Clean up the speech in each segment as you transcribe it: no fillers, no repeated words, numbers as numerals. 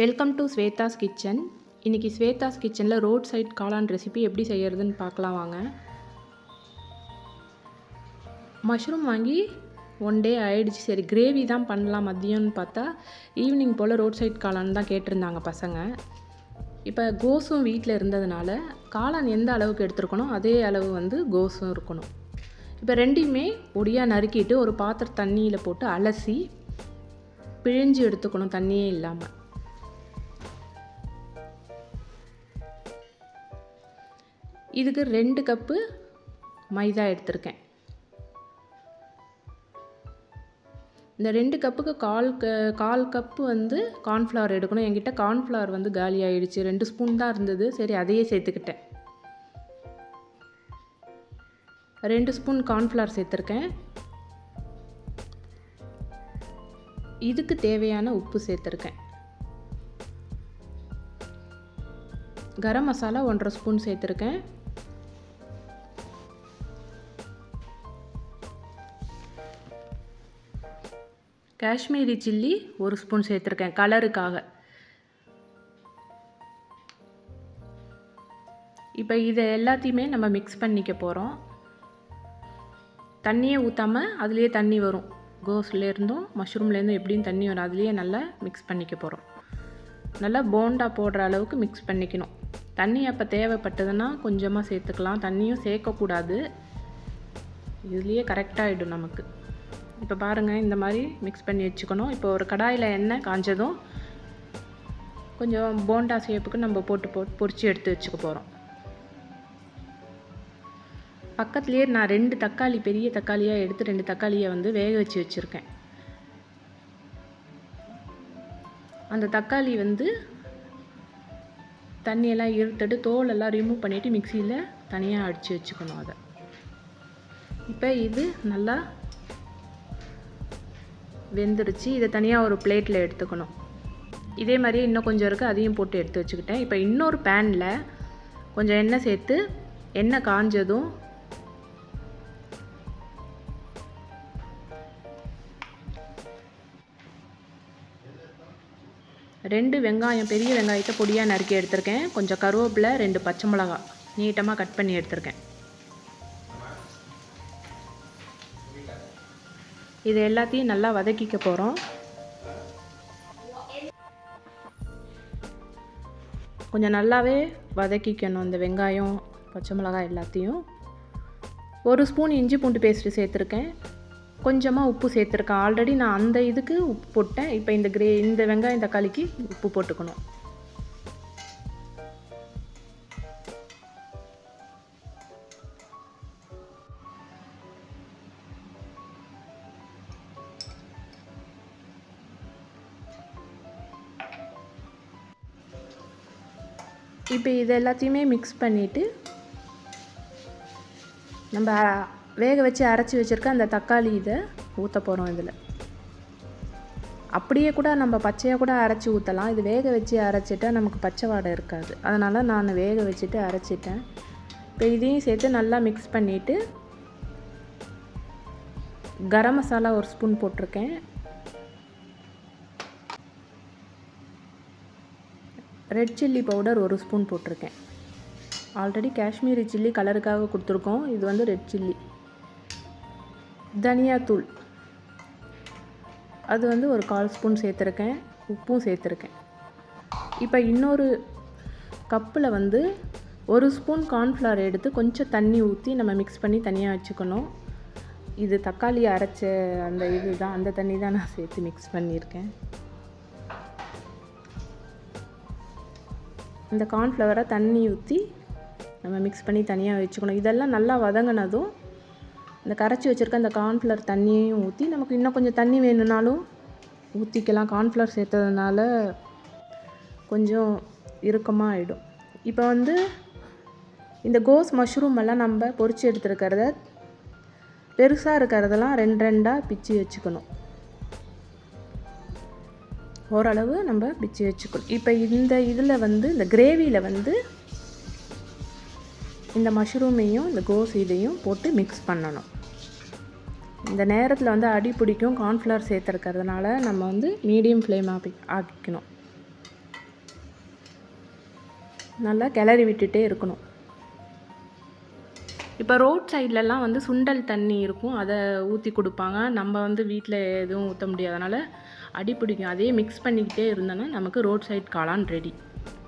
Welcome to Swetha's kitchen. இன்றைக்கி ஸ்வேதாஸ் கிச்சனில் road side காளான் ரெசிபி எப்படி செய்கிறதுன்னு பார்க்கலாம் வாங்க. மஷ்ரூம் வாங்கி 1 டே ஆகிடுச்சு. சரி கிரேவி தான் பண்ணலாம் மதியம்னு பார்த்தா ஈவினிங் போல் ரோட் சைட் காளான் தான் கேட்டிருந்தாங்க பசங்க. இப்போ கோஸும் வீட்டில் இருந்ததுனால காளான் எந்த அளவுக்கு எடுத்துருக்கணும் அதே அளவு கோஸும் இருக்கணும். இப்போ ரெண்டையுமே பொடியாக நறுக்கிட்டு ஒரு பாத்திரம் தண்ணியில் போட்டு அலசி பிழிஞ்சு எடுத்துக்கணும் தண்ணியே இல்லாமல். இதுக்கு 2 கப்பு மைதா எடுத்திருக்கேன். இந்த 2 கப்புக்கு கால் கப்பு கார்ன்ஃப்ளவர் எடுக்கணும். என்கிட்ட கார்ன்ஃப்ளவர் காலி ஆகிடுச்சு. 2 ஸ்பூன் தான் இருந்தது. சரி அதையே சேர்த்துக்கிட்டேன். 2 ஸ்பூன் கார்ன்ஃப்ளவர் சேர்த்துருக்கேன். இதுக்கு தேவையான உப்பு சேர்த்துருக்கேன். கரம் மசாலா 1.5 ஸ்பூன் சேர்த்துருக்கேன். காஷ்மீரி சில்லி 1 ஸ்பூன் சேர்த்துருக்கேன் கலருக்காக. இப்போ இதை எல்லாத்தையுமே நம்ம மிக்ஸ் பண்ணிக்க போகிறோம். தண்ணியே ஊற்றாமல் அதுலேயே தண்ணி வரும். கோஸ்லேருந்தும் மஷ்ரூம்லேருந்தும் எப்படியும் தண்ணி வரும். அதுலேயே நல்லா மிக்ஸ் பண்ணிக்க போகிறோம். நல்லா போண்டா போடுற அளவுக்கு மிக்ஸ் பண்ணிக்கணும். தண்ணி அப்போ தேவைப்பட்டதுன்னா கொஞ்சமாக சேர்த்துக்கலாம். தண்ணியும் சேர்க்கக்கூடாது. இதுலேயே கரெக்டாகிடும் நமக்கு. இப்போ பாருங்கள், இந்த மாதிரி மிக்ஸ் பண்ணி வச்சுக்கணும். இப்போ ஒரு கடாயில் எண்ணெய் காஞ்சதும் கொஞ்சம் போண்டா ஷேப்புக்கு நம்ம போட்டு பொரித்து எடுத்து வச்சுக்க போகிறோம். பக்கத்துலேயே நான் 2 தக்காளி பெரிய தக்காளியாக எடுத்து 2 தக்காளியை வேக வச்சு வச்சுருக்கேன். அந்த தக்காளி தண்ணியெல்லாம் இழுத்துட்டு தோலெல்லாம் ரிமூவ் பண்ணிவிட்டு மிக்சியில் தனியாக அடித்து வச்சுக்கணும். அதை இப்போ இது நல்லா வெந்துருச்சு. இதை தனியாக ஒரு பிளேட்டில் எடுத்துக்கணும். இதே மாதிரியே இன்னும் கொஞ்சம் இருக்குது, அதையும் போட்டு எடுத்து வச்சுக்கிட்டேன். இப்போ இன்னொரு பேனில் கொஞ்சம் எண்ணெய் சேர்த்து எண்ணெய் காஞ்சதும் ரெண்டு வெங்காயம், பெரிய வெங்காயத்தை பொடியாக நறுக்கி எடுத்திருக்கேன். கொஞ்சம் கருவேப்பிலை, 2 பச்சை மிளகாய் நீட்டமாக கட் பண்ணி எடுத்திருக்கேன். இது எல்லாத்தையும் நல்லா வதக்கிக்க போகிறோம். கொஞ்சம் நல்லாவே வதக்கிக்கணும் இந்த வெங்காயம் பச்சை மிளகாய் எல்லாத்தையும். 1 ஸ்பூன் இஞ்சி பூண்டு பேஸ்ட்டு சேர்த்துருக்கேன். கொஞ்சமாக உப்பு சேர்த்துருக்கேன். ஆல்ரெடி நான் அந்த இதுக்கு உப்பு போட்டேன். இப்போ இந்த வெங்காயம் தக்காளிக்கு உப்பு போட்டுக்கணும். இப்போ இது எல்லாத்தையுமே மிக்ஸ் பண்ணிவிட்டு நம்ம வேக வச்சு அரைச்சி வச்சுருக்க அந்த தக்காளி இதை ஊற்ற போகிறோம். இதில் அப்படியே கூட நம்ம பச்சையாக கூட அரைச்சி ஊற்றலாம். இது வேக வச்சு அரைச்சிட்டா நமக்கு பச்சை வாடை இருக்காது. அதனால் நான் வேக வச்சுட்டு அரைச்சிட்டேன். இப்போ இதையும் சேர்த்து நல்லா மிக்ஸ் பண்ணிவிட்டு கரம் மசாலா 1 ஸ்பூன் போட்டிருக்கேன். ரெட் சில்லி பவுடர் 1 ஸ்பூன் போட்டிருக்கேன். ஆல்ரெடி காஷ்மீரி சில்லி கலருக்காக கொடுத்துருக்கோம். இது ரெட் சில்லி. தனியாத்தூள் அது ஒரு 1/4 ஸ்பூன் சேர்த்துருக்கேன். உப்பும் சேர்த்துருக்கேன். இப்போ இன்னொரு கப்பில் 1 ஸ்பூன் கார்ன்ஃப்ளவர் எடுத்து கொஞ்சம் தண்ணி ஊற்றி நம்ம மிக்ஸ் பண்ணி தனியாக வச்சுக்கணும். இது தக்காளி அரைச்ச அந்த இதுதான், அந்த தண்ணி தான் நான் சேர்த்து மிக்ஸ் பண்ணியிருக்கேன். இந்த கார்ன்ஃப்ளவரை தண்ணி ஊற்றி நம்ம மிக்ஸ் பண்ணி தனியாக வச்சுக்கணும். இதெல்லாம் நல்லா வதங்கினதும் இந்த கரைச்சி வச்சுருக்க அந்த கார்ன்ஃப்ளவர் தண்ணியையும் ஊற்றி நமக்கு இன்னும் கொஞ்சம் தண்ணி வேணும்னாலும் ஊற்றிக்கலாம். கார்ன்ஃப்ளவர் சேர்த்ததுனால கொஞ்சம் இறுக்கமாக ஆகிடும். இப்போ இந்த கோஸ் மஷ்ரூம் எல்லாம் நம்ம பொரிச்சு எடுத்துருக்கிறத பெருசாக இருக்கிறதெல்லாம் 2 பிச்சு வச்சுக்கணும். ஓரளவு நம்ம பிச்சு வச்சுக்கணும். இப்போ இந்த இதில் இந்த கிரேவியில் இந்த மஷ்ரூமையும் இந்த கோஸ் இதையும் போட்டு மிக்ஸ் பண்ணணும். இந்த நேரத்தில் அடி பிடிக்கும். கார்ன்ஃப்ளவர் சேர்த்துருக்கிறதுனால நம்ம மீடியம் ஃப்ளேம் ஆக்கிக்கணும். நல்லா கிளறி விட்டுட்டே இருக்கணும். இப்போ ரோட் சைட்லலாம் வந்து சுண்டல் தண்ணி இருக்கும், அதை ஊற்றி கொடுப்பாங்க. நம்ம வந்து வீட்டில் எதுவும் ஊற்ற முடியாதனால அடி பிடிக்கும். அதையே மிக்ஸ் பண்ணிக்கிட்டே இருந்தோன்னா நமக்கு ரோட் சைட் காளான் ரெடி.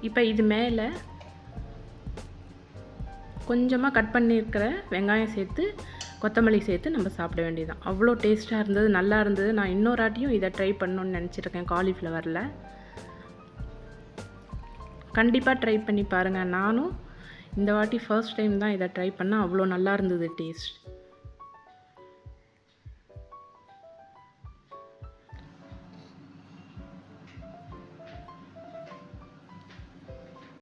இப்போ இது மேலே கொஞ்சமாக கட் பண்ணியிருக்கிற வெங்காயம் சேர்த்து கொத்தமல்லி சேர்த்து நம்ம சாப்பிட வேண்டியதுதான். அவ்வளோ டேஸ்ட்டாக இருந்தது, நல்லா இருந்தது. நான் இன்னொராட்டியும் இதை ட்ரை பண்ணணுன்னு நினச்சிருக்கேன் காலிஃப்ளவரில். கண்டிப்பாக ட்ரை பண்ணி பாருங்கள். நானும் இந்த வாட்டி ஃபர்ஸ்ட் டைம் தான் இதை ட்ரை பண்ணேன். அவ்வளோ நல்லா இருந்தது டேஸ்ட்.